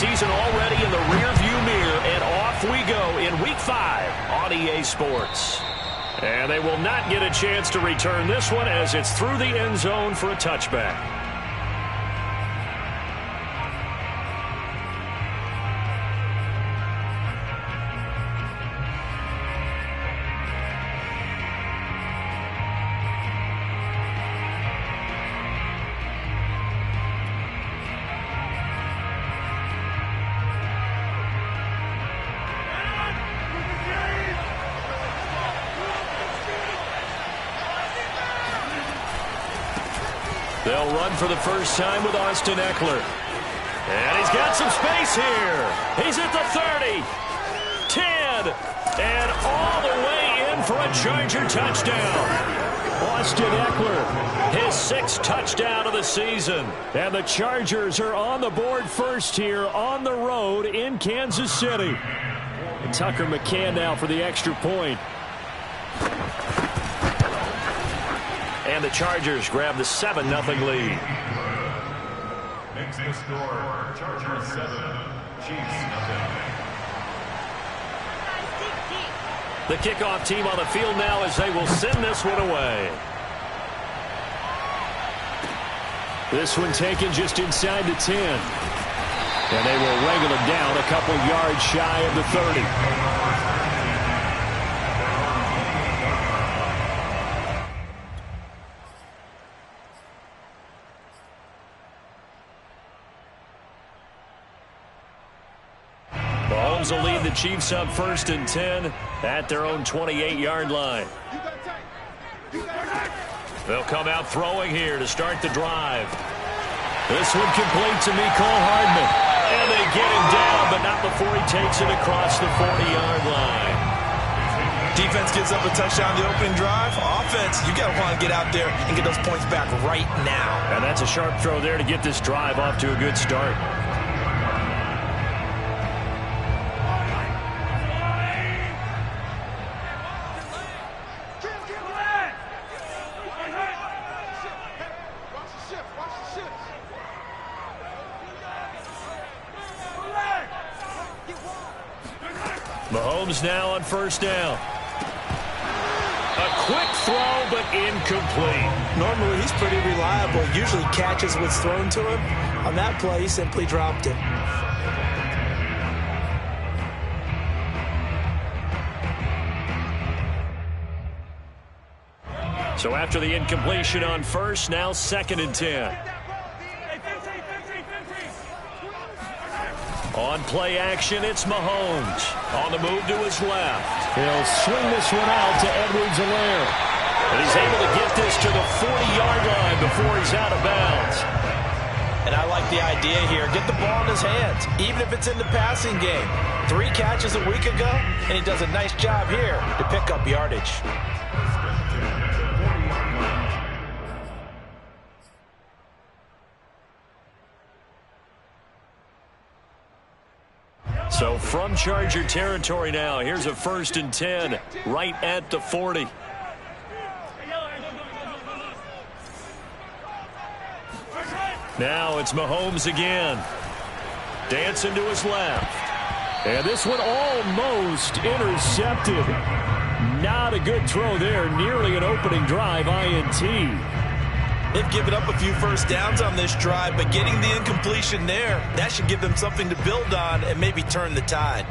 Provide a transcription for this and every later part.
season already in the rearview mirror, and off we go in Week 5 on EA Sports. And they will not get a chance to return this one as it's through the end zone for a touchback. They'll run for the first time with Austin Eckler. And he's got some space here. He's at the 30, 10, and all the way in for a Charger touchdown. Austin Eckler, his 6th touchdown of the season. And the Chargers are on the board first here on the road in Kansas City. And Tucker McCann now for the extra point. And the Chargers grab the 7-0 lead. Makes the score, Chargers 7, Chiefs 0. The kickoff team on the field now as they will send this one away. This one taken just inside the 10. And they will wrangle him down a couple yards shy of the 30. Mahomes will lead the Chiefs up 1st and 10 at their own 28-yard line. They'll come out throwing here to start the drive. This one complete to Mecole Hardman. And they get him down, but not before he takes it across the 40-yard line. Defense gives up a touchdown the opening drive. Offense, you got to want to get out there and get those points back right now. And that's a sharp throw there to get this drive off to a good start. Mahomes now on 1st down. A quick throw, but incomplete. Normally, he's pretty reliable. Usually catches what's thrown to him. On that play, he simply dropped it. So after the incompletion on 1st, now 2nd and 10. On play action, it's Mahomes. On the move to his left. He'll swing this one out to Edwards-Helaire. And he's able to get this to the 40-yard line before he's out of bounds. And I like the idea here. Get the ball in his hands, even if it's in the passing game. 3 catches a week ago, and he does a nice job here to pick up yardage. So from Charger territory now, here's a 1st and 10 right at the 40. Now it's Mahomes again. Dancing to his left. And this one almost intercepted. Not a good throw there. Nearly an opening drive INT. They've given up a few first downs on this drive, but getting the incompletion there, that should give them something to build on and maybe turn the tide.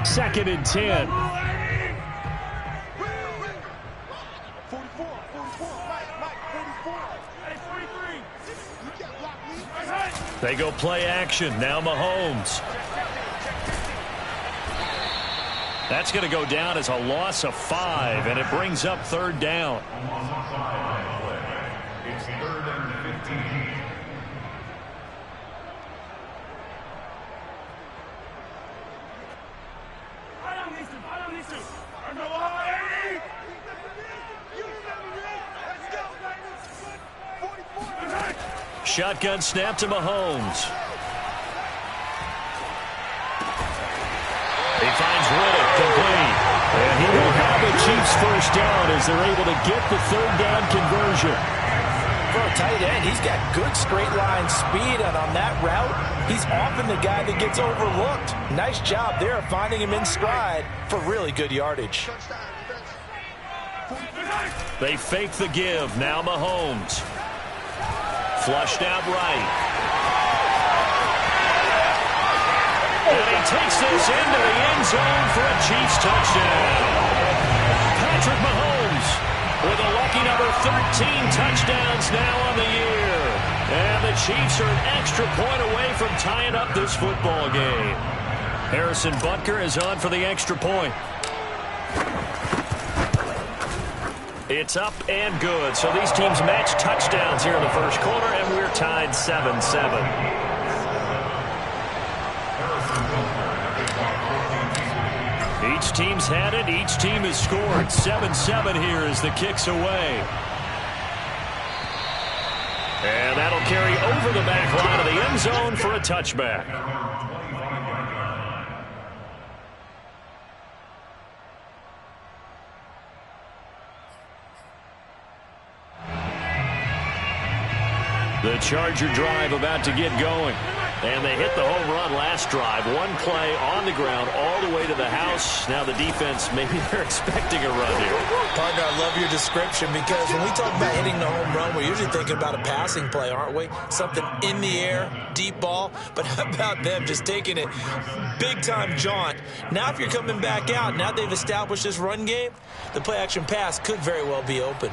2nd and 10. They go play action. Now Mahomes. That's going to go down as a loss of 5, and it brings up 3rd down. It's 3rd and 15. Shotgun snap to Mahomes. He finds Riddick complete. And he will have the Chiefs first down as they're able to get the 3rd down conversion. for a tight end, he's got good straight line speed, and on that route, he's often the guy that gets overlooked. Nice job there finding him in stride for really good yardage. They fake the give. Now Mahomes. Flushed out right. And he takes this into the end zone for a Chiefs touchdown. Patrick Mahomes with a lucky number 13 touchdowns now on the year. And the Chiefs are an extra point away from tying up this football game. Harrison Butker is on for the extra point. It's up and good. So these teams match touchdowns here in the first quarter, and we're tied 7-7. Each team's had it. Each team has scored. 7-7 here as the kick's away. And that'll carry over the back line of the end zone for a touchback. The Charger drive about to get going. And they hit the home run last drive. One play on the ground all the way to the house. Now the defense, maybe they're expecting a run here. Partner, I love your description because when we talk about hitting the home run, we're usually thinking about a passing play, aren't we? Something in the air, deep ball. But how about them just taking it big-time jaunt? Now if you're coming back out, now they've established this run game, the play-action pass could very well be open.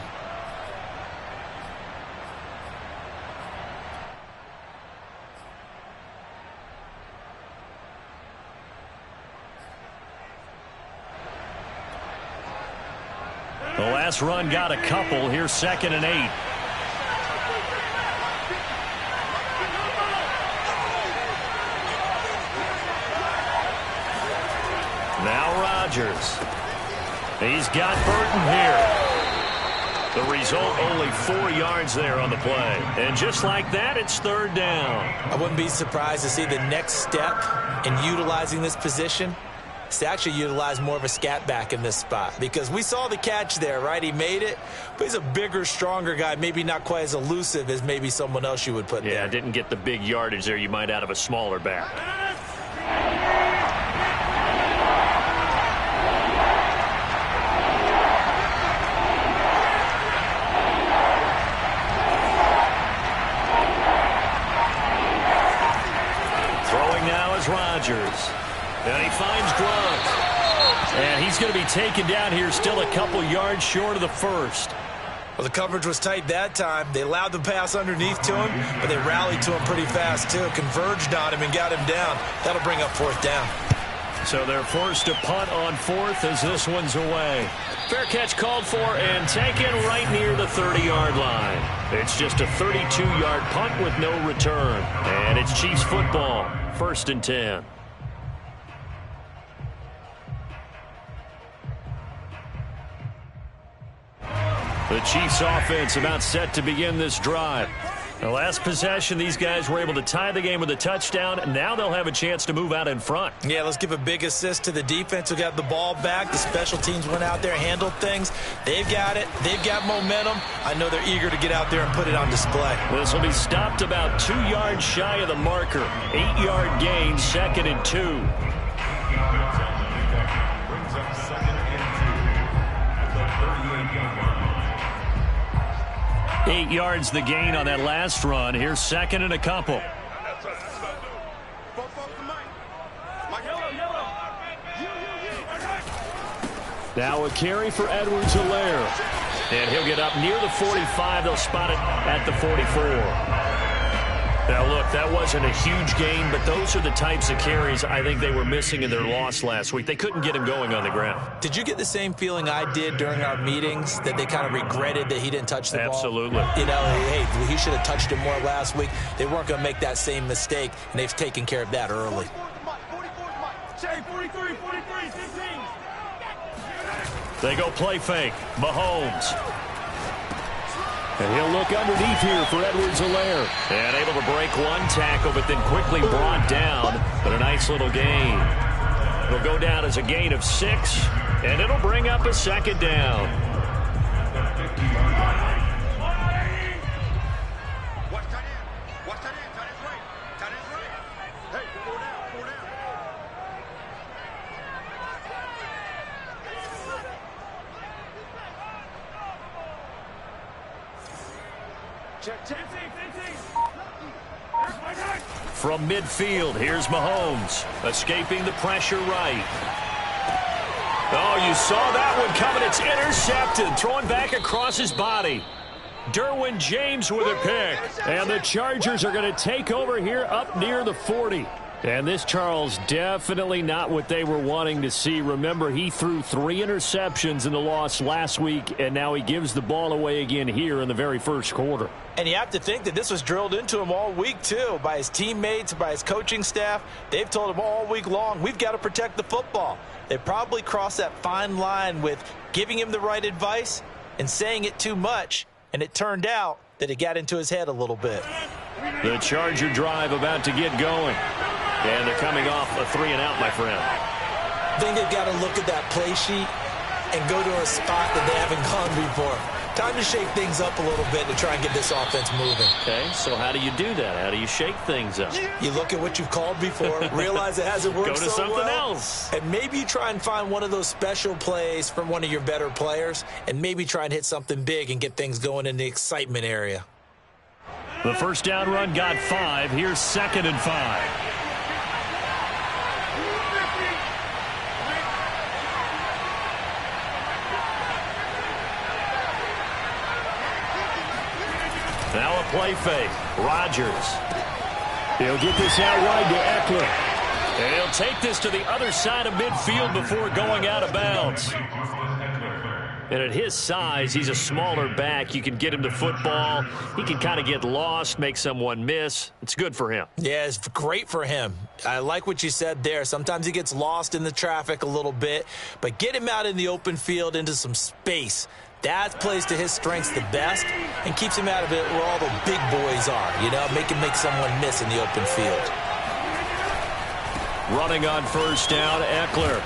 The last run got a couple. Here's 2nd and 8. Now Rodgers. He's got Burton here. The result, only 4 yards there on the play. And just like that, it's 3rd down. I wouldn't be surprised to see the next step in utilizing this position to actually utilize more of a scat back in this spot, because we saw the catch there, right? He made it, but he's a bigger, stronger guy, maybe not quite as elusive as maybe someone else you would put there. Yeah, didn't get the big yardage there you might out of a smaller back. Throwing now is Rodgers. And he finds Gronk. And he's going to be taken down here, still a couple yards short of the first. Well, the coverage was tight that time. They allowed the pass underneath to him, but they rallied to him pretty fast, too. Converged on him and got him down. That'll bring up 4th down. So they're forced to punt on 4th as this one's away. Fair catch called for and taken right near the 30-yard line. It's just a 32-yard punt with no return. And it's Chiefs football, 1st and 10. The Chiefs offense about set to begin this drive. The last possession, these guys were able to tie the game with a touchdown. Now they'll have a chance to move out in front. Yeah, let's give a big assist to the defense who got the ball back. The special teams went out there, handled things. They've got it. They've got momentum. I know they're eager to get out there and put it on display. This will be stopped about 2 yards shy of the marker. 8-yard gain, 2nd and 2. Brings up 2nd and 2 at the 38-yard line. 8 yards the gain on that last run. Here's 2nd and a couple. Now a carry for Edwards-Helaire. And he'll get up near the 45. They'll spot it at the 44. Now, look, that wasn't a huge gain, but those are the types of carries I think they were missing in their loss last week. They couldn't get him going on the ground. Did you get the same feeling I did during our meetings, that they kind of regretted that he didn't touch the ball? Absolutely. You know, hey, he should have touched it more last week. They weren't going to make that same mistake, and they've taken care of that early. They go play fake. Mahomes. And he'll look underneath here for Edwards-Helaire. And able to break one tackle, but then quickly brought down. But a nice little gain. It'll go down as a gain of 6, and it'll bring up a 2nd down. From midfield, here's Mahomes, escaping the pressure right. Oh, you saw that one coming. It's intercepted, throwing back across his body. Derwin James with a pick. And the Chargers are going to take over here up near the 40. And this, Charles, definitely not what they were wanting to see. Remember, he threw 3 interceptions in the loss last week, and now he gives the ball away again here in the very first quarter. And you have to think that this was drilled into him all week, too, by his teammates, by his coaching staff. They've told him all week long, we've got to protect the football. They probably crossed that fine line with giving him the right advice and saying it too much, and it turned out that it got into his head a little bit. The Charger drive about to get going. And they're coming off a 3-and-out, my friend. I think they've got to look at that play sheet and go to a spot that they haven't gone before. Time to shake things up a little bit to try and get this offense moving. Okay, so how do you do that? How do you shake things up? You look at what you've called before, realize it hasn't worked so well. Go to something else. And maybe you try and find one of those special plays from one of your better players, and maybe try and hit something big and get things going in the excitement area. The first down run got 5. Here's 2nd and 5. Now a play fake. Rodgers. He'll get this out wide to Eckler. And he'll take this to the other side of midfield before going out of bounds. And at his size, he's a smaller back. You can get him the football. He can kind of get lost, make someone miss. It's good for him. Yeah, it's great for him. I like what you said there. Sometimes he gets lost in the traffic a little bit, but get him out in the open field into some space. That plays to his strengths the best and keeps him out of it where all the big boys are, you know, make someone miss in the open field. Running on first down, Eckler.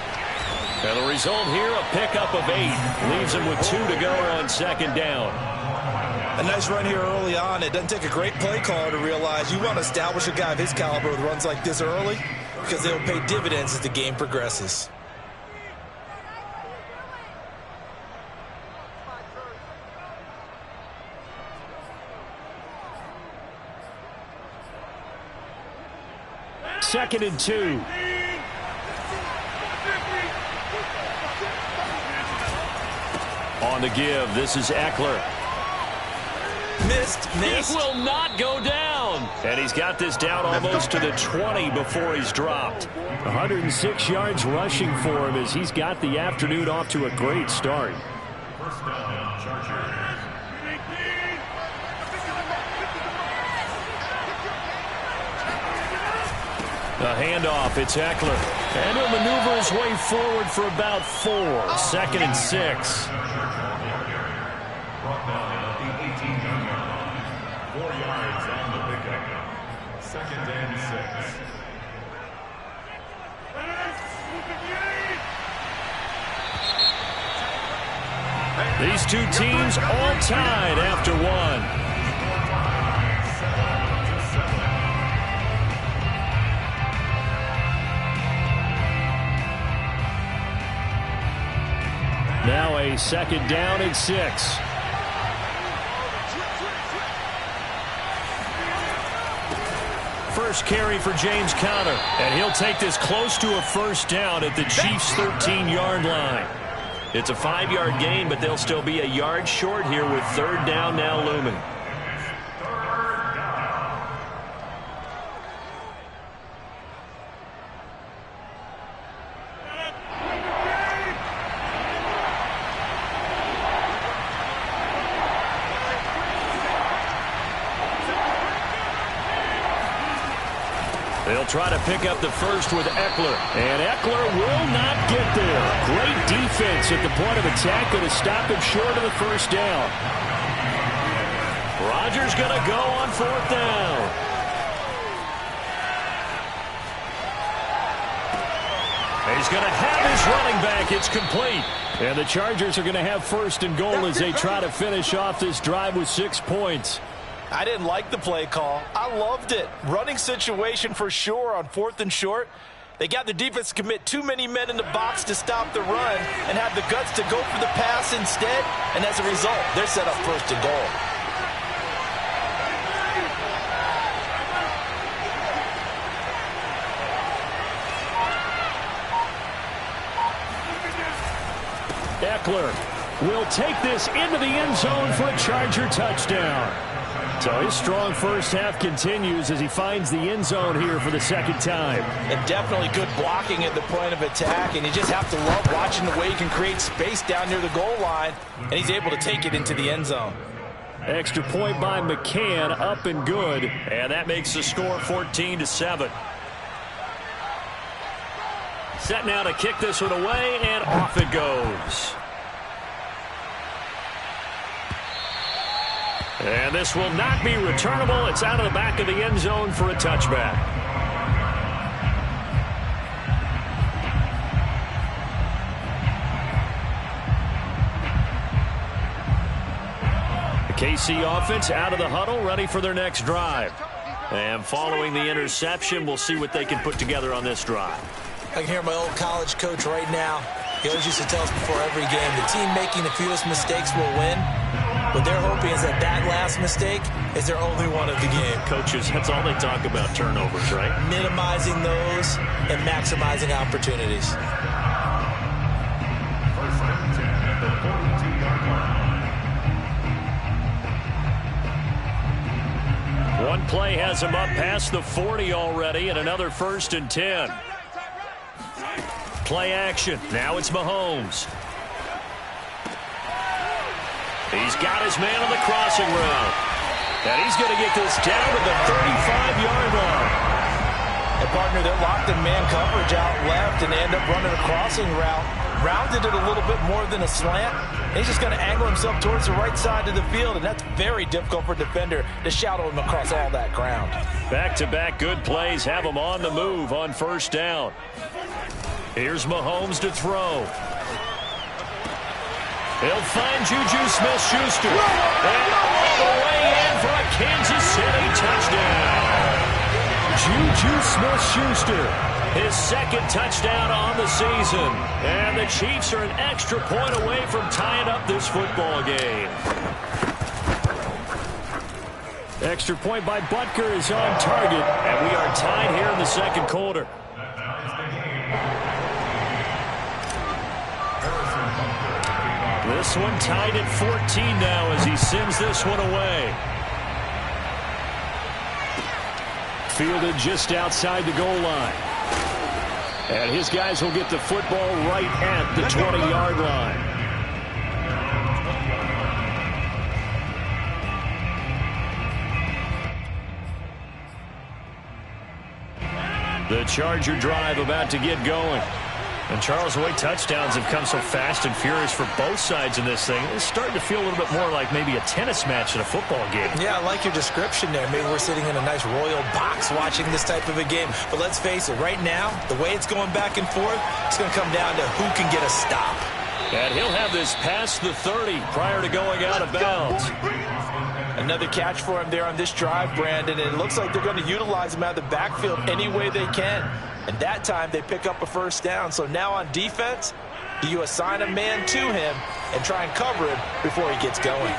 And the result here, a pickup of 8. Leaves him with 2 to go on 2nd down. A nice run here early on. It doesn't take a great play caller to realize you want to establish a guy of his caliber with runs like this early because they'll pay dividends as the game progresses. Second and 2. On the give, this is Eckler. Missed. It will not go down. And he's got this down almost to the 20 before he's dropped. 106 yards rushing for him as he's got the afternoon off to a great start. First down, Chargers. A handoff, it's Eckler. And he'll maneuver his way forward for about 4. 2nd and 6. Brought down at the 18-yard line. 4 yards on the pickup. 2nd and 6. These two teams all tied after 1. Now a 2nd down and 6. First carry for James Conner, and he'll take this close to a first down at the Chiefs' 13-yard line. It's a 5-yard gain, but they'll still be a yard short here with 3rd down now looming. They'll try to pick up the first with Eckler. And Eckler will not get there. Great defense at the point of attack going to stop him short of the first down. Rodgers going to go on 4th down. He's going to have his running back. It's complete. And the Chargers are going to have 1st and goal as they try to finish off this drive with 6 points. I didn't like the play call. I loved it. Running situation for sure on 4th and short. They got the defense to commit too many men in the box to stop the run and have the guts to go for the pass instead. And as a result, they're set up 1st and goal. Eckler will take this into the end zone for a Charger touchdown. So his strong first half continues as he finds the end zone here for the second time. And definitely good blocking at the point of attack, and you just have to love watching the way he can create space down near the goal line, and he's able to take it into the end zone. Extra point by McCann, up and good, and that makes the score 14-7. Set now to kick this one away, and off it goes. And this will not be returnable. It's out of the back of the end zone for a touchback. The KC offense out of the huddle, ready for their next drive. And following the interception, we'll see what they can put together on this drive. I can hear my old college coach right now. He always used to tell us before every game, the team making the fewest mistakes will win. What they're hoping is that last mistake is their only one of the game. Coaches, that's all they talk about, turnovers, right? Minimizing those and maximizing opportunities. First and 10 at the 42-yard line. One play has him up past the 40 already, and another 1st and 10. Play action. Now it's Mahomes. He's got his man on the crossing route. And he's going to get this down to the 35-yard line. And partner, they're locked in man coverage out left, and they end up running a crossing route. Rounded it a little bit more than a slant. He's just going to angle himself towards the right side of the field, and that's very difficult for a defender to shadow him across all that ground. Back-to-back good plays have him on the move on 1st down. Here's Mahomes to throw. He'll find Juju Smith-Schuster. And all the way in for a Kansas City touchdown. Juju Smith-Schuster, his 2nd touchdown on the season. And the Chiefs are an extra point away from tying up this football game. Extra point by Butker is on target. And we are tied here in the 2nd quarter. This one tied at 14 now as he sends this one away. Fielded just outside the goal line. And his guys will get the football right at the 20-yard line. The Charger drive about to get going. And Charles, the way touchdowns have come so fast and furious for both sides in this thing, it's starting to feel a little bit more like maybe a tennis match in a football game. Yeah, I like your description there. Maybe we're sitting in a nice royal box watching this type of a game. But let's face it, right now, the way it's going back and forth, it's going to come down to who can get a stop. And he'll have this past the 30 prior to going out of bounds. Another catch for him there on this drive, Brandon, and it looks like they're going to utilize him out of the backfield any way they can. And that time they pick up a 1st down. So now on defense, do you assign a man to him and try and cover him before he gets going?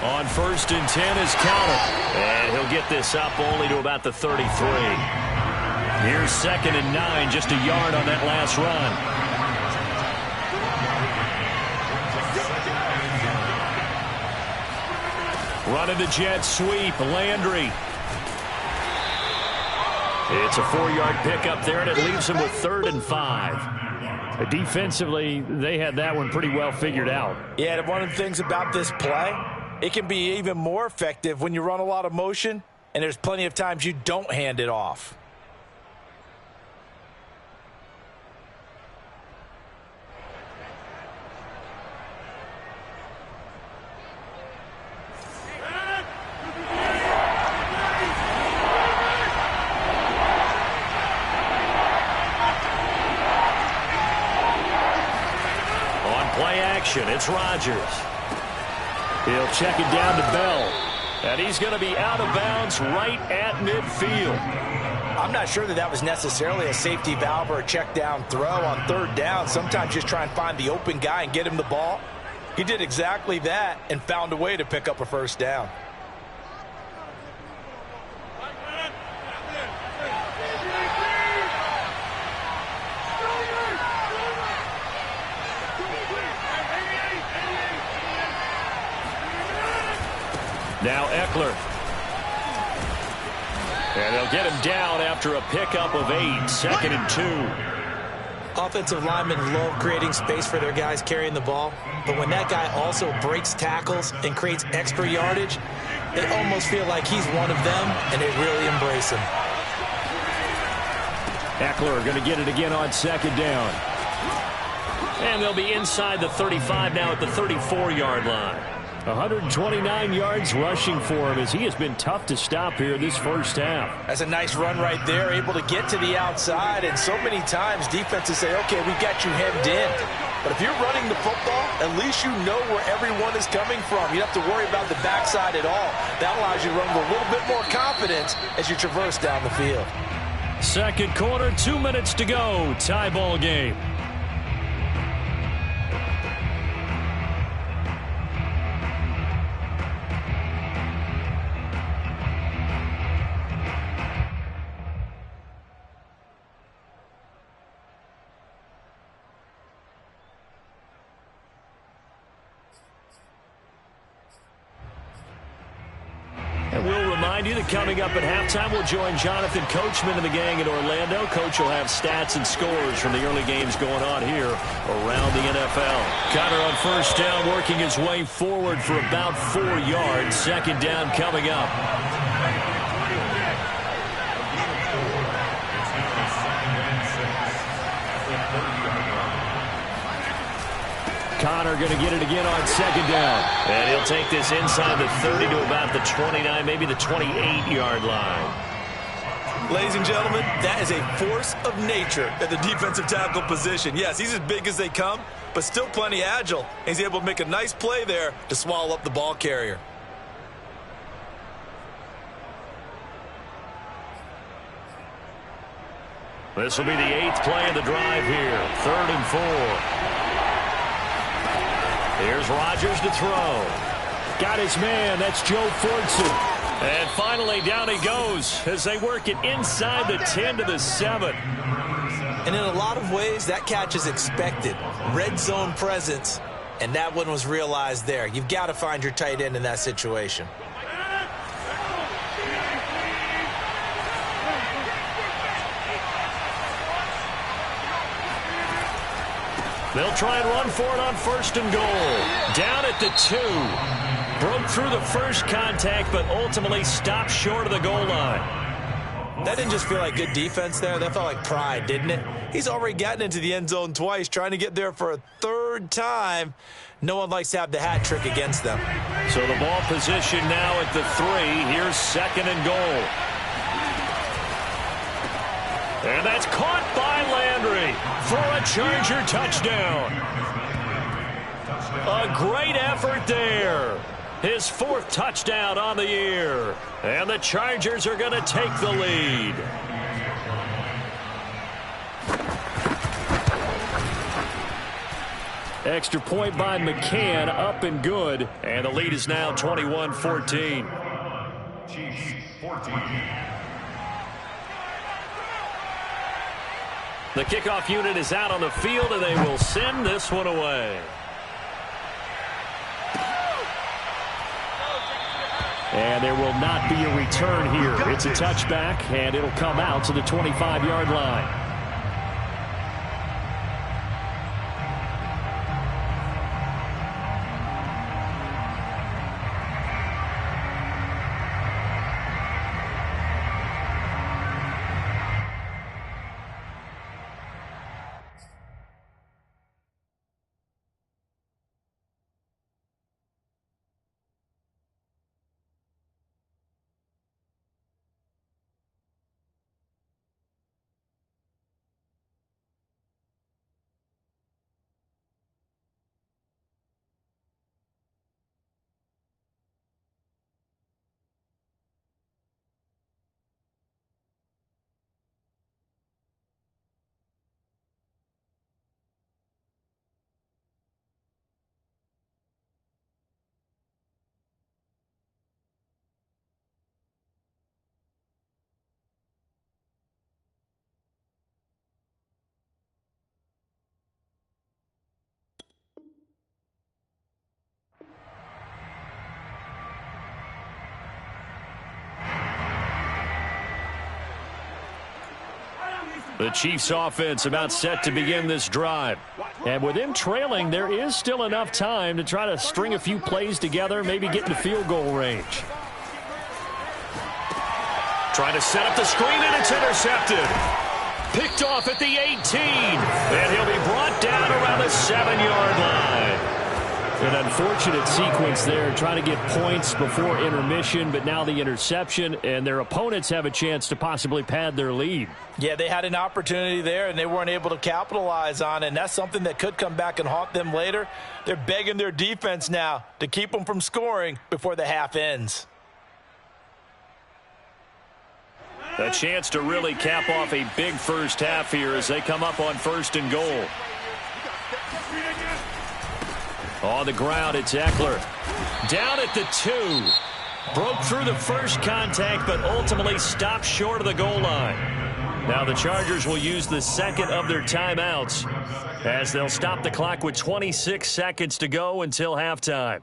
On 1st and 10 is counter. And he'll get this up only to about the 33. Here's 2nd and 9, just a yard on that last run. Running the jet sweep, Landry. It's a 4-yard pickup there, and it leaves him with 3rd and 5. Defensively, they had that one pretty well figured out. Yeah, one of the things about this play, it can be even more effective when you run a lot of motion, and there's plenty of times you don't hand it off. It's Rodgers. He'll check it down to Bell. And he's going to be out of bounds right at midfield. I'm not sure that was necessarily a safety valve or a check down throw on 3rd down. Sometimes just try and find the open guy and get him the ball. He did exactly that and found a way to pick up a 1st down. Now Eckler. And they'll get him down after a pickup of 8, 2nd and 2. Offensive linemen love creating space for their guys carrying the ball, but when that guy also breaks tackles and creates extra yardage, they almost feel like he's one of them, and they really embrace him. Eckler going to get it again on 2nd down. And they'll be inside the 35 now at the 34-yard line. 129 yards rushing for him as he has been tough to stop here this first half. That's a nice run right there, able to get to the outside, and so many times defenses say, okay, we got you hemmed in. But if you're running the football, at least you know where everyone is coming from. You don't have to worry about the backside at all. That allows you to run with a little bit more confidence as you traverse down the field. Second quarter, 2 minutes to go. Tie ball game. And we'll remind you that coming up at halftime, we'll join Jonathan Coachman and the gang in Orlando. Coach will have stats and scores from the early games going on here around the NFL. Connor on first down, working his way forward for about 4 yards. 2nd down coming up. Connor going to get it again on 2nd down. And he'll take this inside the 30 to about the 29, maybe the 28-yard line. Ladies and gentlemen, that is a force of nature at the defensive tackle position. Yes, he's as big as they come, but still plenty agile. He's able to make a nice play there to swallow up the ball carrier. This will be the 8th play of the drive here. 3rd and 4. Here's Rodgers to throw. Got his man. That's Joe Fortson. And finally, down he goes as they work it inside the 10 to the 7. And in a lot of ways, that catch is expected. Red zone presence, and that one was realized there. You've got to find your tight end in that situation. They'll try and run for it on 1st and goal. Down at the 2. Broke through the first contact, but ultimately stopped short of the goal line. That didn't just feel like good defense there. That felt like pride, didn't it? He's already gotten into the end zone twice, trying to get there for a 3rd time. No one likes to have the hat trick against them. So the ball position now at the 3. Here's 2nd and goal. And that's caught by Landry for a Charger touchdown. A great effort there. His 4th touchdown on the year. And the Chargers are going to take the lead. Extra point by McCann, up and good. And the lead is now 21-14. Chiefs 14. The kickoff unit is out on the field, and they will send this one away. And there will not be a return here. It's a touchback, and it'll come out to the 25-yard line. The Chiefs offense about set to begin this drive. And with them trailing, there is still enough time to try to string a few plays together, maybe get into field goal range. Trying to set up the screen, and it's intercepted. Picked off at the 18. And he'll be brought down around the 7-yard line. An unfortunate sequence there, trying to get points before intermission, but now the interception, and their opponents have a chance to possibly pad their lead. Yeah, they had an opportunity there, and they weren't able to capitalize on it, and that's something that could come back and haunt them later. They're begging their defense now to keep them from scoring before the half ends. A chance to really cap off a big first half here as they come up on 1st and goal. On the ground, it's Eckler. Down at the 2. Broke through the first contact, but ultimately stopped short of the goal line. Now the Chargers will use the second of their timeouts as they'll stop the clock with 26 seconds to go until halftime.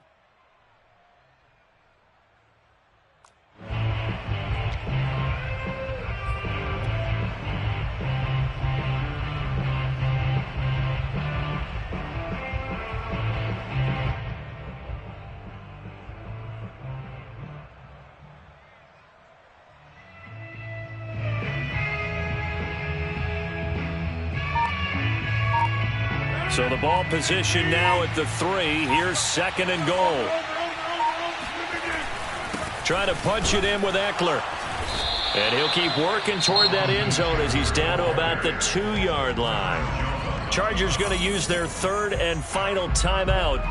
So the ball position now at the 3. Here's 2nd and goal. Trying to punch it in with Eckler. And he'll keep working toward that end zone as he's down to about the 2-yard line. Chargers going to use their 3rd and final timeout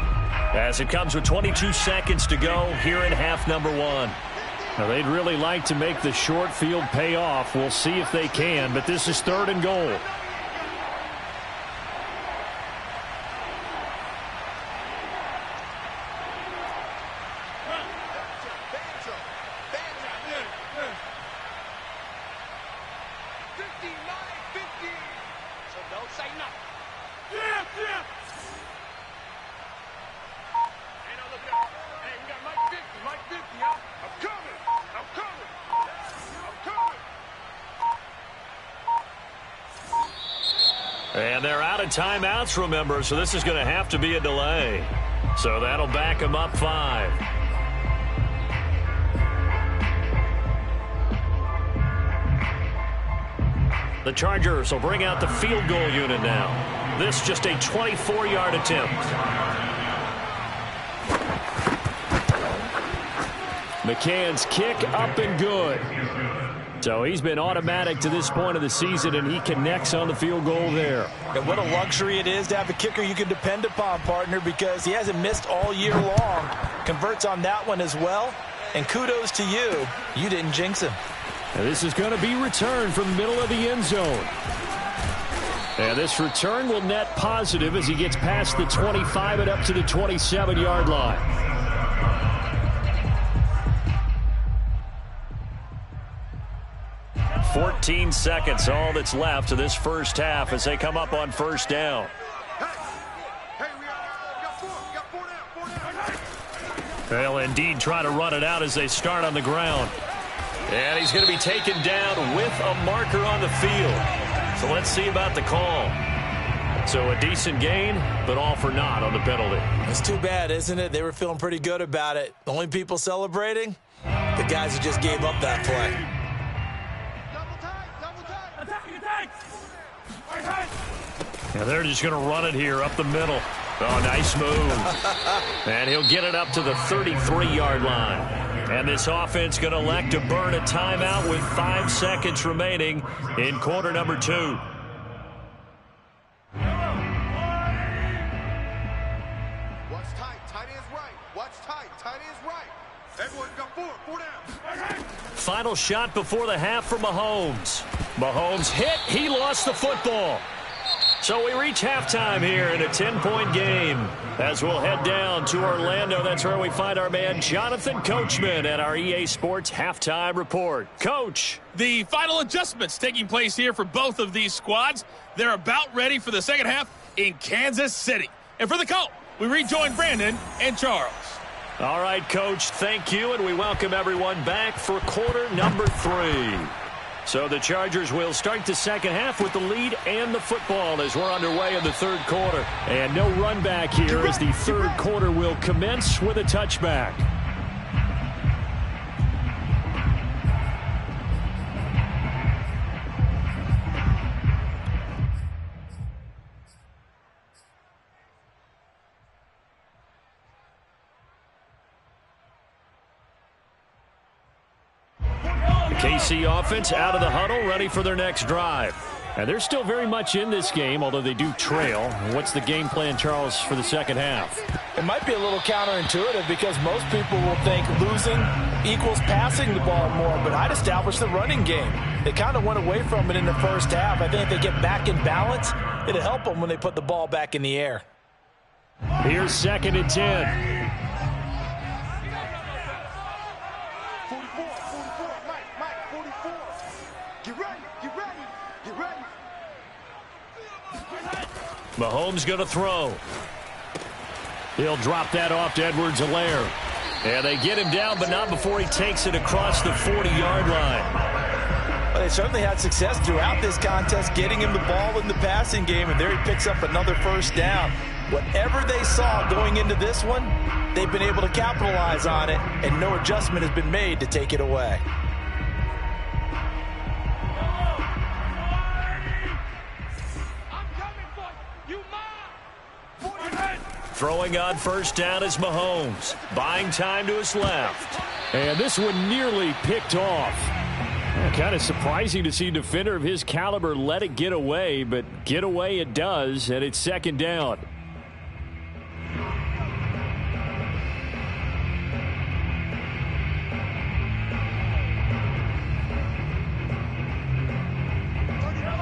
as it comes with 22 seconds to go here in half number 1. Now they'd really like to make the short field pay off. We'll see if they can, but this is 3rd and goal. And they're out of timeouts, remember, so this is going to have to be a delay. So that'll back them up 5. The Chargers will bring out the field goal unit now. This just a 24-yard attempt. McCann's kick up and good. So he's been automatic to this point of the season, and he connects on the field goal there. And what a luxury it is to have a kicker you can depend upon, partner, because he hasn't missed all year long. Converts on that one as well. And kudos to you. You didn't jinx him. And this is going to be returned from the middle of the end zone. And this return will net positive as he gets past the 25 and up to the 27-yard line. "14 seconds, all that's left to this first half as they come up on 1st down. They'll indeed try to run it out as they start on the ground. And he's going to be taken down with a marker on the field. So let's see about the call. So a decent gain, but all for naught on the penalty. It's too bad, isn't it? They were feeling pretty good about it. The only people celebrating, the guys who just gave up that play. And they're just going to run it here up the middle. Oh, nice move. And he'll get it up to the 33-yard line. And this offense going to elect to burn a timeout with 5 seconds remaining in quarter number 2. Watch tight. Tight ends right. Watch tight. Tight ends right. Everyone got 4 down. Final shot before the half for Mahomes. Mahomes hit. He lost the football. So we reach halftime here in a 10-point game as we'll head down to Orlando. That's where we find our man Jonathan Coachman at our EA Sports Halftime Report. Coach. The final adjustments taking place here for both of these squads. They're about ready for the second half in Kansas City. And for the call, we rejoin Brandon and Charles. All right, Coach, thank you, and we welcome everyone back for quarter number 3. So the Chargers will start the second half with the lead and the football as we're underway in the third quarter. And no run back here as the third quarter will commence with a touchback. KC offense out of the huddle, ready for their next drive. And they're still very much in this game, although they do trail. What's the game plan, Charles, for the second half? It might be a little counterintuitive because most people will think losing equals passing the ball more, but I'd establish the running game. They kind of went away from it in the first half. I think if they get back in balance, it'll help them when they put the ball back in the air. Here's 2nd and 10. Mahomes going to throw. He'll drop that off to Edwards-Helaire. And they get him down, but not before he takes it across the 40-yard line. Well, they certainly had success throughout this contest, getting him the ball in the passing game, and there he picks up another first down. Whatever they saw going into this one, they've been able to capitalize on it, and no adjustment has been made to take it away. Throwing on first down is Mahomes. Buying time to his left. And this one nearly picked off. Kind of surprising to see a defender of his caliber let it get away, but get away it does, and it's 2nd down.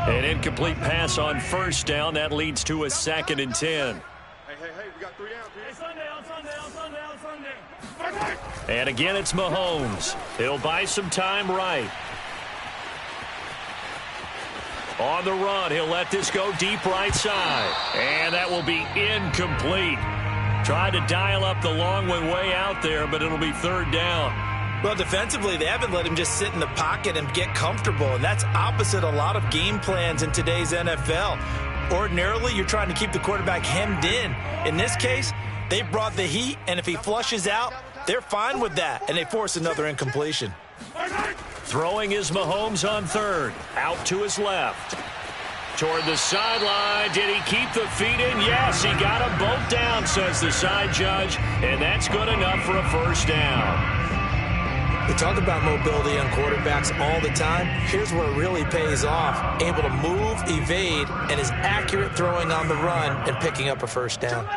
An incomplete pass on first down. That leads to a 2nd and 10. Hey, we got 3 downs. And again, it's Mahomes. He'll buy some time right. On the run, he'll let this go deep right side. And that will be incomplete. Tried to dial up the long way out there, but it'll be 3rd down. Well, defensively, they haven't let him just sit in the pocket and get comfortable, and that's opposite a lot of game plans in today's NFL. Ordinarily, you're trying to keep the quarterback hemmed in. In this case, they brought the heat, and if he flushes out, they're fine with that, and they force another incompletion. Throwing is Mahomes on 3rd. Out to his left. Toward the sideline. Did he keep the feet in? Yes, he got them both down, says the side judge, and that's good enough for a first down. We talk about mobility on quarterbacks all the time. Here's where it really pays off. Able to move, evade, and is accurate throwing on the run and picking up a first down.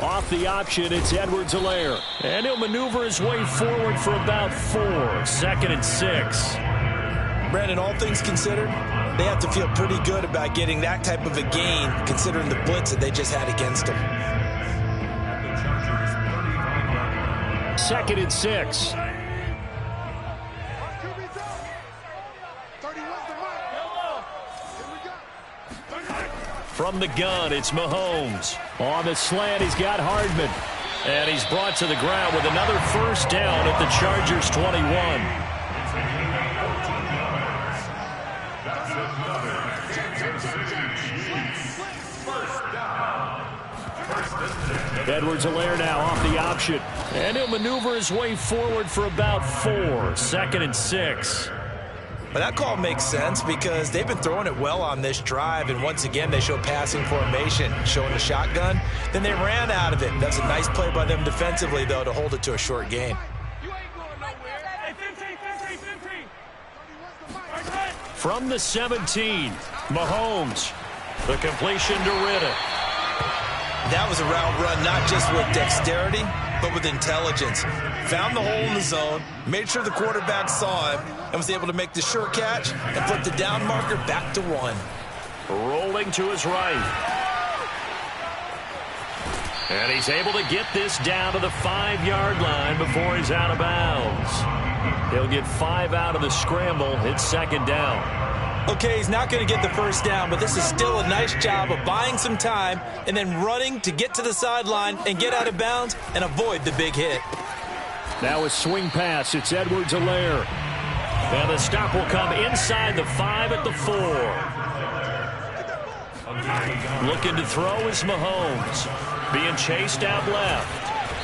Off the option, it's Edwards-Helaire. And he'll maneuver his way forward for about 4. 2nd and 6. Brandon, all things considered, they have to feel pretty good about getting that type of a gain, considering the blitz that they just had against them. 2nd and 6. From the gun, it's Mahomes. On the slant, he's got Hardman. And he's brought to the ground with another first down at the Chargers 21. Edwards-Helaire now off the option. And he'll maneuver his way forward for about 4. 2nd and 6. But that call makes sense because they've been throwing it well on this drive, and once again they show passing formation, showing the shotgun. Then they ran out of it. That's a nice play by them defensively, though, to hold it to a short gain. From the 17, Mahomes. The completion to Riddick. That was a route run not just with dexterity, but with intelligence. Found the hole in the zone, made sure the quarterback saw him, and was able to make the sure catch and put the down marker back to 1. Rolling to his right. And he's able to get this down to the 5-yard line before he's out of bounds. He'll get 5 out of the scramble. It's 2nd down. Okay, he's not going to get the first down, but this is still a nice job of buying some time and then running to get to the sideline and get out of bounds and avoid the big hit. Now a swing pass. It's Edwards-Helaire. And the stop will come inside the 5 at the 4. Looking to throw is Mahomes. Being chased out left.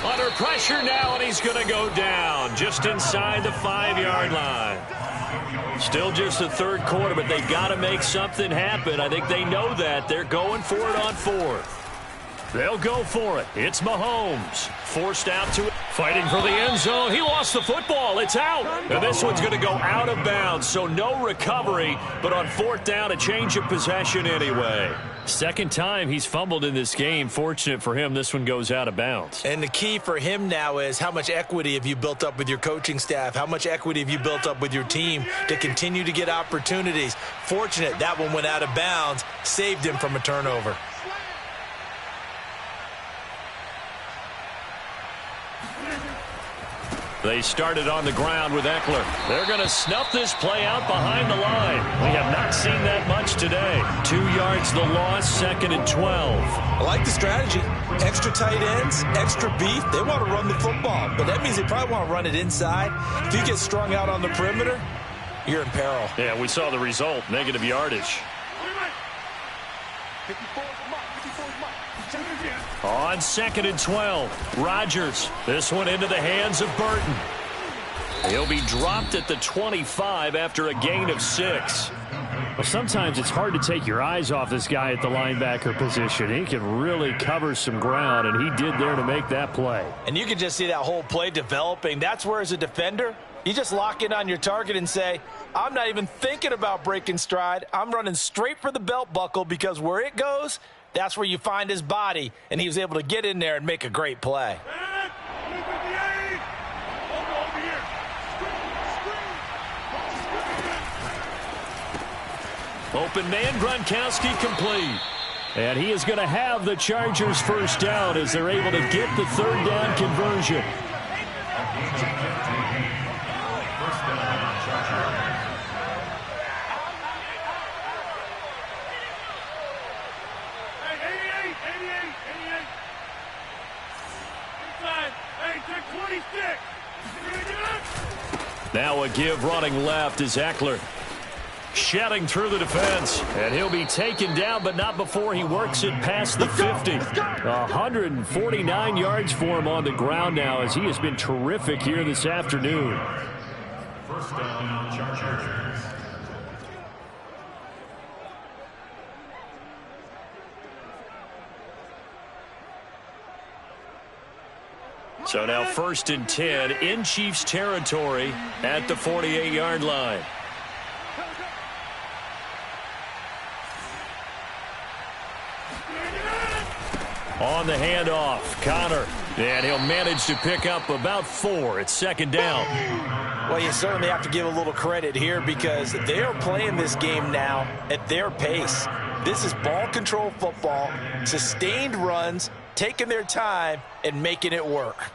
Under pressure now, and he's going to go down just inside the 5-yard line. Still just the third quarter, but they've got to make something happen. I think they know that. They're going for it on 4th. They'll go for it. It's Mahomes. Forced out to it. Fighting for the end zone. He lost the football. It's out. And this one's going to go out of bounds, so no recovery. But on 4th down, a change of possession anyway. Second time he's fumbled in this game. Fortunate for him, this one goes out of bounds. And the key for him now is how much equity have you built up with your coaching staff? How much equity have you built up with your team to continue to get opportunities? Fortunate that one went out of bounds, saved him from a turnover. They started on the ground with Eckler. They're going to snuff this play out behind the line. We have not seen that much today. 2 yards the loss, 2nd and 12. I like the strategy. Extra tight ends, extra beef. They want to run the football, but that means they probably want to run it inside. If you get strung out on the perimeter, you're in peril. Yeah, we saw the result, negative yardage. On 2nd and 12, Rodgers. This one into the hands of Burton. He'll be dropped at the 25 after a gain of 6. Well, sometimes it's hard to take your eyes off this guy at the linebacker position. He can really cover some ground, and he did there to make that play. And you can just see that whole play developing. That's where, as a defender, you just lock in on your target and say, I'm not even thinking about breaking stride. I'm running straight for the belt buckle, because where it goes, that's where you find his body, and he was able to get in there and make a great play. Open man, Gronkowski complete. And he is going to have the Chargers first down as they're able to get the 3rd down conversion. Now a give running left is Eckler. Shedding through the defense. And he'll be taken down, but not before he works it past the 50. 149 yards for him on the ground now, as he has been terrific here this afternoon. First down, Chargers. So now 1st and 10 in Chiefs territory at the 48-yard line. On the handoff, Connor. And he'll manage to pick up about 4. It's 2nd down. Well, you certainly have to give a little credit here, because they are playing this game now at their pace. This is ball control football, sustained runs, taking their time and making it work.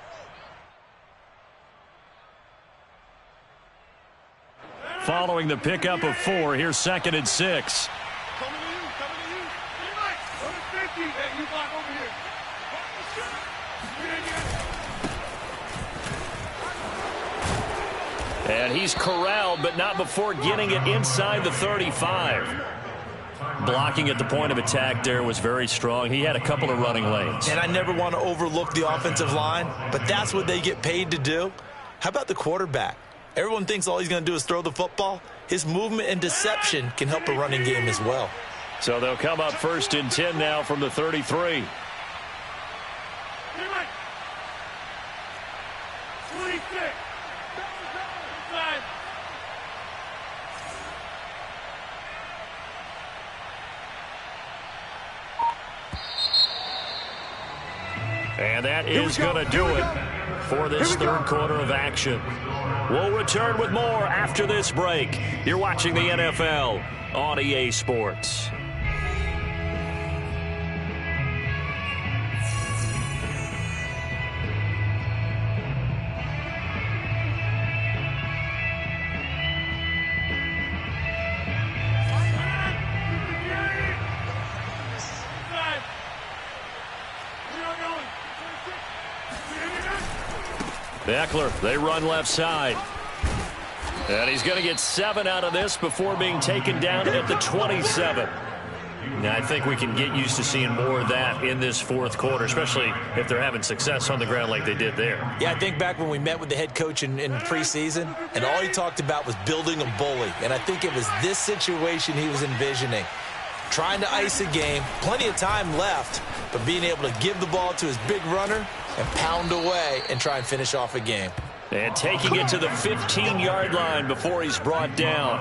Following the pickup of 4, here's 2nd and 6. And he's corralled, but not before getting it inside the 35. Blocking at the point of attack there was very strong. He had a couple of running lanes. And I never want to overlook the offensive line, but that's what they get paid to do. How about the quarterback? Everyone thinks all he's going to do is throw the football. His movement and deception can help a running game as well. So they'll come up 1st and 10 now from the 33. And that is going to do it for this 3rd quarter of action. We'll return with more after this break. You're watching the NFL on EA Sports. Eckler, they run left side. And he's going to get 7 out of this before being taken down at the 27. Now, I think we can get used to seeing more of that in this fourth quarter, especially if they're having success on the ground like they did there. Yeah, I think back when we met with the head coach in preseason, and all he talked about was building a bully. And I think it was this situation he was envisioning. Trying to ice a game, plenty of time left, but being able to give the ball to his big runner and pound away and try and finish off a game. And taking it to the 15-yard line before he's brought down.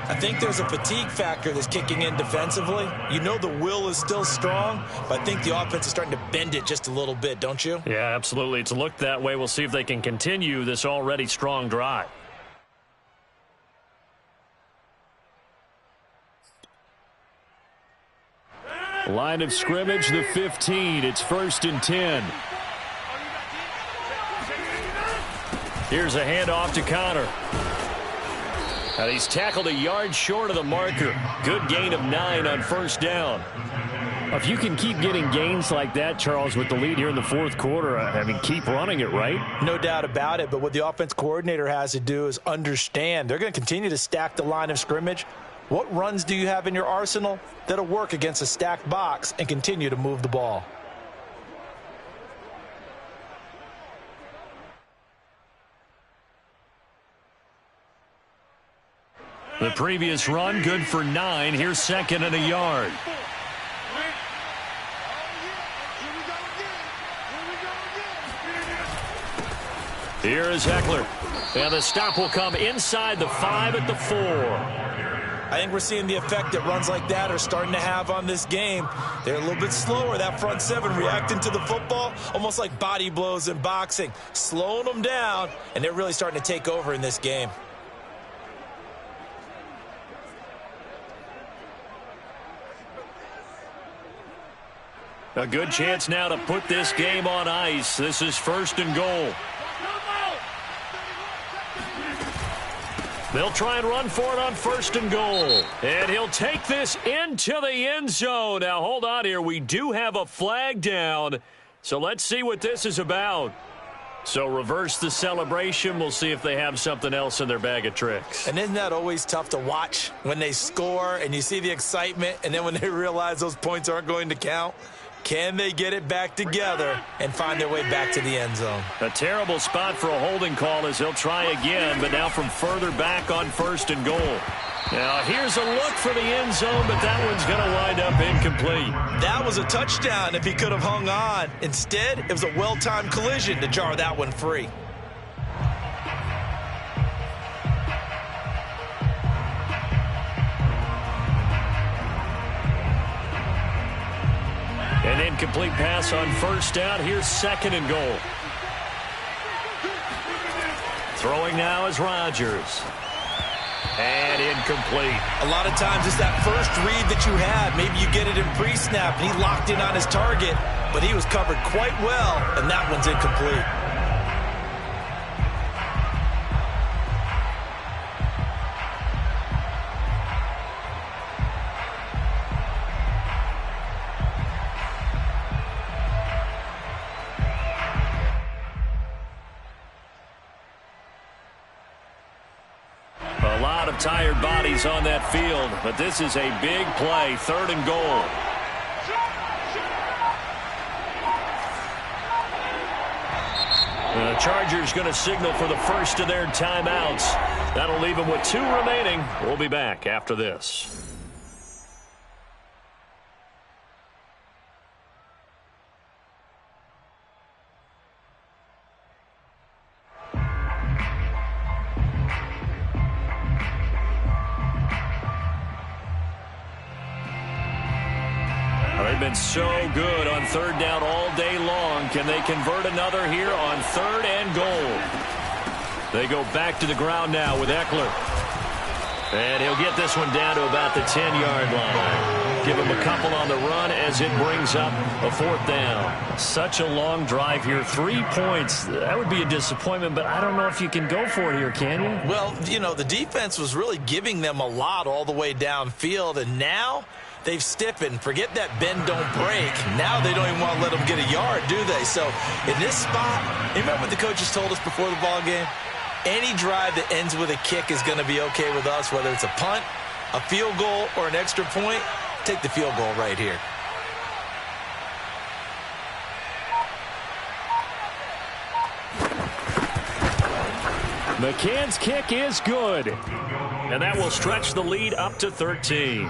I think there's a fatigue factor that's kicking in defensively. You know the will is still strong, but I think the offense is starting to bend it just a little bit, don't you? Yeah, absolutely. It's looked that way. We'll see if they can continue this already strong drive. Line of scrimmage, the 15. It's 1st and 10. Here's a handoff to Connor. And he's tackled a yard short of the marker. Good gain of 9 on 1st down. If you can keep getting gains like that, Charles, with the lead here in the fourth quarter, I mean, keep running it, right? No doubt about it, but what the offense coordinator has to do is understand. They're going to continue to stack the line of scrimmage. What runs do you have in your arsenal that'll work against a stacked box and continue to move the ball? The previous run, good for 9. Here's 2nd and a yard. Here is Eckler. And the stop will come inside the 5 at the 4. I think we're seeing the effect that runs like that are starting to have on this game. They're a little bit slower, that front 7 reacting to the football, almost like body blows in boxing, slowing them down, and they're really starting to take over in this game. A good chance now to put this game on ice. This is 1st and goal. They'll try and run for it on 1st and goal. And he'll take this into the end zone. Now, hold on here. We do have a flag down. So let's see what this is about. So reverse the celebration. We'll see if they have something else in their bag of tricks. And isn't that always tough to watch when they score and you see the excitement, and then when they realize those points aren't going to count? Can they get it back together and find their way back to the end zone? A terrible spot for a holding call as they'll try again, but now from further back on 1st and goal. Now here's a look for the end zone, but that one's going to wind up incomplete. That was a touchdown if he could have hung on. Instead, it was a well-timed collision to jar that one free. An incomplete pass on 1st down. Here's 2nd and goal. Throwing now is Rodgers. And incomplete. A lot of times it's that first read that you had. Maybe you get it in pre-snap, and he locked in on his target, but he was covered quite well, and that one's incomplete. A lot of tired bodies on that field, but this is a big play, 3rd and goal. The Chargers going to signal for the first of their timeouts. That'll leave them with 2 remaining. We'll be back after this. They've been so good on 3rd down all day long. Can they convert another here on 3rd and goal? They go back to the ground now with Eckler. And he'll get this one down to about the 10-yard line. Give him a couple on the run as it brings up a 4th down. Such a long drive here. 3 points. That would be a disappointment, but I don't know if you can go for it here, can you? Well, you know, the defense was really giving them a lot all the way downfield, and now they've stiffened. Forget that bend, don't break. Now they don't even want to let them get a yard, do they? So in this spot, you remember what the coaches told us before the ball game? Any drive that ends with a kick is going to be okay with us, whether it's a punt, a field goal, or an extra point. Take the field goal right here. McCann's kick is good. And that will stretch the lead up to 13.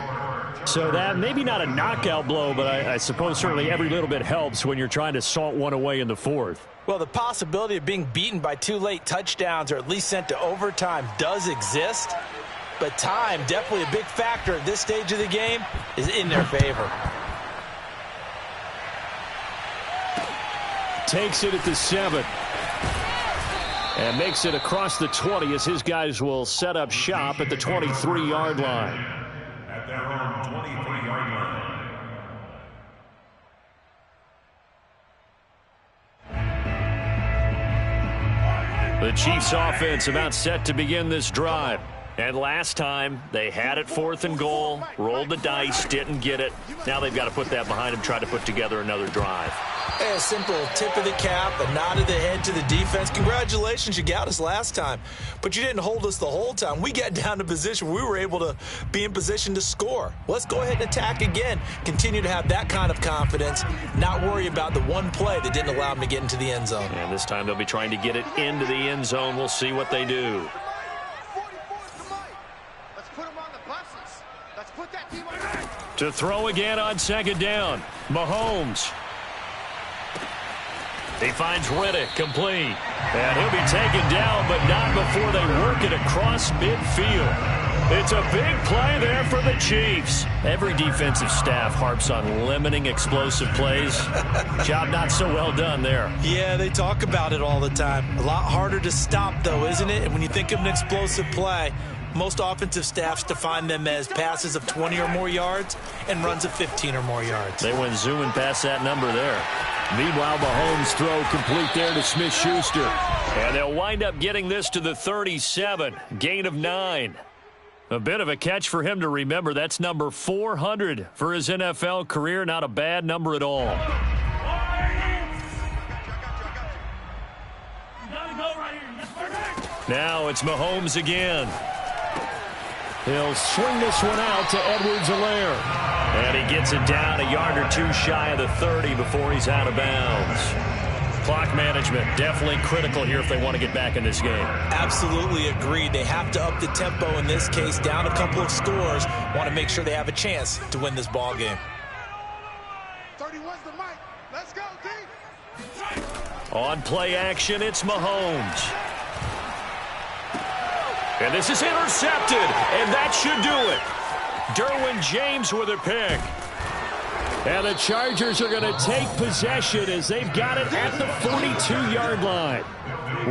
So that maybe not a knockout blow, but I suppose certainly every little bit helps when you're trying to salt one away in the fourth. Well, the possibility of being beaten by 2 late touchdowns or at least sent to overtime does exist. But time, definitely a big factor at this stage of the game, is in their favor. Takes it at the 7. And makes it across the 20 as his guys will set up shop at the 23-yard line. At their own 23-yard line. The Chiefs offense about set to begin this drive. And last time, they had it 4th and goal, rolled the dice, didn't get it. Now they've got to put that behind them, try to put together another drive. A simple tip of the cap, a nod of the head to the defense. Congratulations, you got us last time. But you didn't hold us the whole time. We got down to position. We were able to be in position to score. Let's go ahead and attack again. Continue to have that kind of confidence. Not worry about the one play that didn't allow them to get into the end zone. And this time they'll be trying to get it into the end zone. We'll see what they do. To throw again on 2nd down. Mahomes. He finds Riddick complete. And he'll be taken down, but not before they work it across midfield. It's a big play there for the Chiefs. Every defensive staff harps on limiting explosive plays. Job not so well done there. Yeah, they talk about it all the time. A lot harder to stop, though, isn't it? And when you think of an explosive play, most offensive staffs define them as passes of 20 or more yards and runs of 15 or more yards. They went zooming past that number there. Meanwhile, Mahomes' throw complete there to Smith-Schuster. And they'll wind up getting this to the 37. Gain of 9. A bit of a catch for him to remember. That's number 400 for his NFL career. Not a bad number at all. Now it's Mahomes again. He'll swing this one out to Edwards-Helaire. And he gets it down a yard or two shy of the 30 before he's out of bounds. Clock management definitely critical here if they want to get back in this game. Absolutely agreed. They have to up the tempo in this case, down a couple of scores. Want to make sure they have a chance to win this ball game. 31's the mic. Let's go, D. On play action, it's Mahomes. And this is intercepted, and that should do it. Derwin James with a pick. And the Chargers are going to take possession as they've got it at the 42-yard line.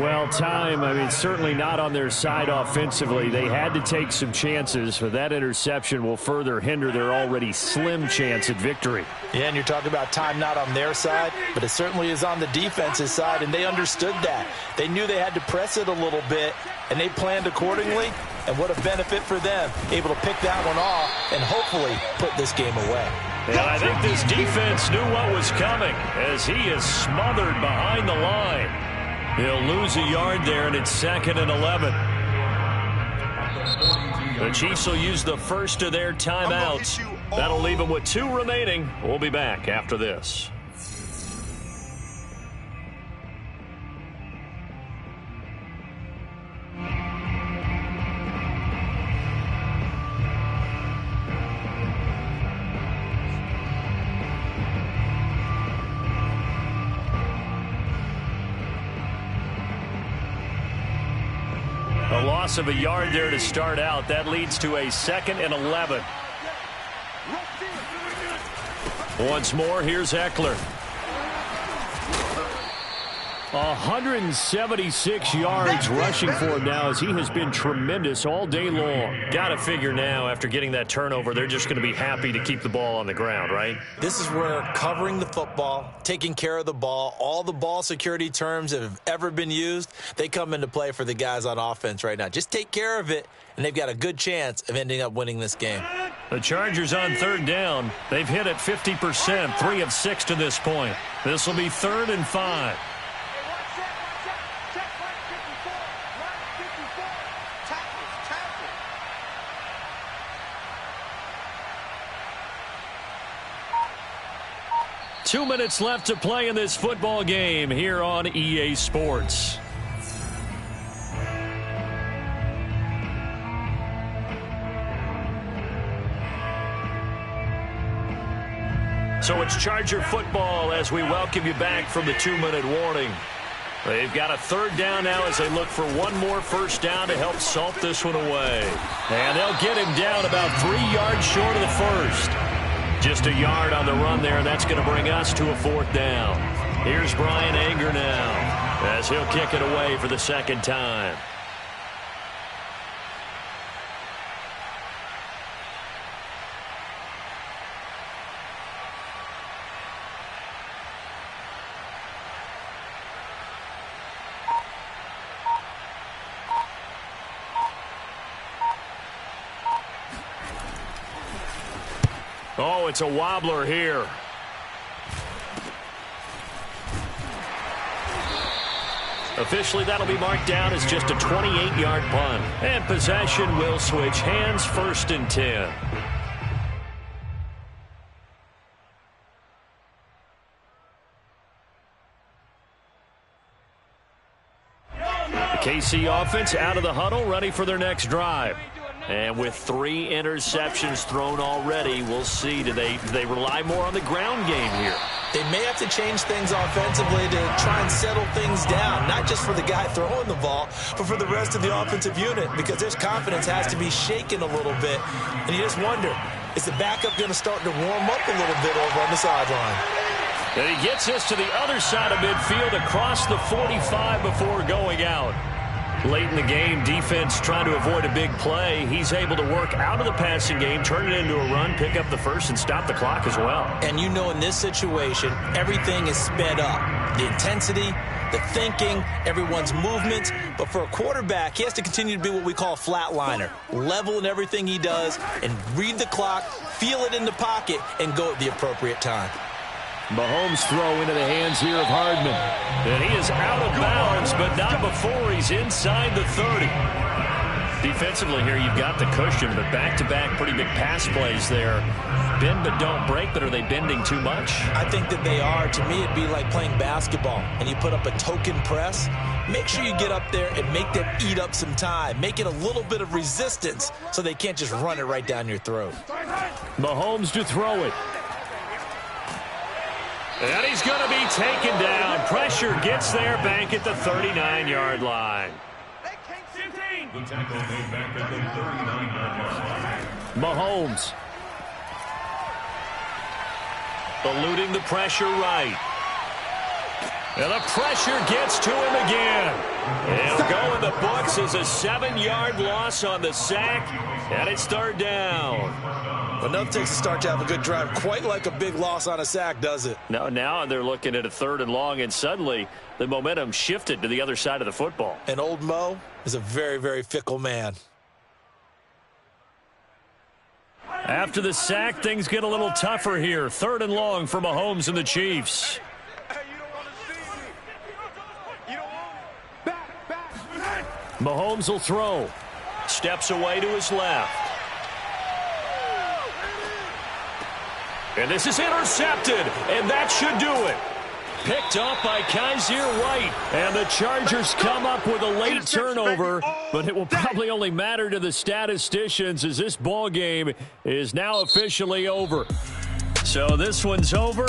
Well, time, certainly not on their side offensively. They had to take some chances, but that interception will further hinder their already slim chance at victory. Yeah, and you're talking about time not on their side, but it certainly is on the defense's side, and they understood that. They knew they had to press it a little bit, and they planned accordingly, and what a benefit for them, able to pick that one off and hopefully put this game away. And I think this defense knew what was coming as he is smothered behind the line. He'll lose a yard there, and it's 2nd and 11. The Chiefs will use the first of their timeouts. That'll leave them with 2 remaining. We'll be back after this. A loss of a yard there to start out. That leads to a 2nd and 11. Once more, here's Eckler. 176 yards rushing for him now as he has been tremendous all day long. Got to figure now after getting that turnover, they're just going to be happy to keep the ball on the ground, right? This is where covering the football, taking care of the ball, all the ball security terms that have ever been used, they come into play for the guys on offense right now. Just take care of it, and they've got a good chance of ending up winning this game. The Chargers on third down. They've hit it 50%, 3 of 6 to this point. This will be 3rd and 5. Two minutes left to play in this football game here on EA Sports. So it's Charger football as we welcome you back from the 2-minute warning. They've got a 3rd down now as they look for one more first down to help salt this one away. And they'll get him down about 3 yards short of the first. Just a yard on the run there, and that's going to bring us to a 4th down. Here's Brian Anger now as he'll kick it away for the 2nd time. Oh, it's a wobbler here. Officially, that'll be marked down as just a 28-yard punt. And possession will switch hands, 1st and 10. The KC offense out of the huddle, ready for their next drive. And with 3 interceptions thrown already, we'll see. Do they rely more on the ground game here? They may have to change things offensively to try and settle things down, not just for the guy throwing the ball, but for the rest of the offensive unit, because their confidence has to be shaken a little bit. And you just wonder, is the backup going to start to warm up a little bit over on the sideline? And he gets us to the other side of midfield across the 45 before going out. Late in the game, defense trying to avoid a big play. He's able to work out of the passing game, turn it into a run, pick up the first, and stop the clock as well. And you know in this situation, everything is sped up. The intensity, the thinking, everyone's movement. But for a quarterback, he has to continue to be what we call a flatliner. Level in everything he does and read the clock, feel it in the pocket, and go at the appropriate time. Mahomes throw into the hands here of Hardman. And he is out of bounds, but not before he's inside the 30. Defensively here, you've got the cushion, but back-to-back pretty big pass plays there. Bend but don't break, but are they bending too much? I think that they are. To me, it'd be like playing basketball, and you put up a token press. Make sure you get up there and make them eat up some time. Make it a little bit of resistance so they can't just run it right down your throat. Mahomes to throw it. And he's going to be taken down. Pressure gets there back at the 39-yard line. The tackle made back at the 39-yard line. Mahomes. Eluding the pressure right. And the pressure gets to him again. It'll go in the books as a 7-yard loss on the sack. And it's 3rd down. Well, nothing takes a start to have a good drive quite like a big loss on a sack, does it? No, now they're looking at a 3rd and long, and suddenly the momentum shifted to the other side of the football. And old Mo is a very, very fickle man. After the sack, things get a little tougher here. 3rd and long for Mahomes and the Chiefs. Mahomes will throw. Steps away to his left. And this is intercepted, and that should do it. Picked up by Kaiser White, and the Chargers come up with a late turnover, but it will probably only matter to the statisticians as this ball game is now officially over. So this one's over.